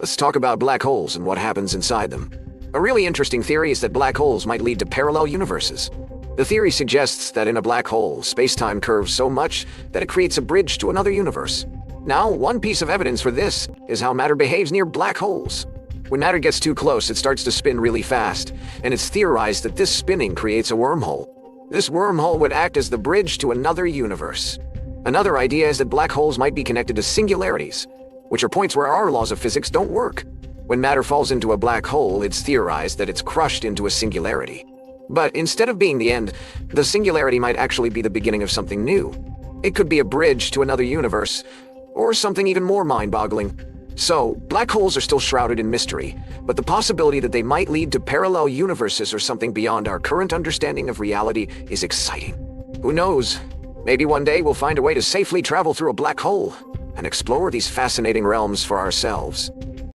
Let's talk about black holes and what happens inside them. A really interesting theory is that black holes might lead to parallel universes. The theory suggests that in a black hole, space-time curves so much that it creates a bridge to another universe. Now, one piece of evidence for this is how matter behaves near black holes. When matter gets too close, it starts to spin really fast, and it's theorized that this spinning creates a wormhole. This wormhole would act as the bridge to another universe. Another idea is that black holes might be connected to singularities, which are points where our laws of physics don't work. When matter falls into a black hole, it's theorized that it's crushed into a singularity. But instead of being the end, the singularity might actually be the beginning of something new. It could be a bridge to another universe, or something even more mind-boggling. So, black holes are still shrouded in mystery, but the possibility that they might lead to parallel universes or something beyond our current understanding of reality is exciting. Who knows? Maybe one day we'll find a way to safely travel through a black hole and explore these fascinating realms for ourselves.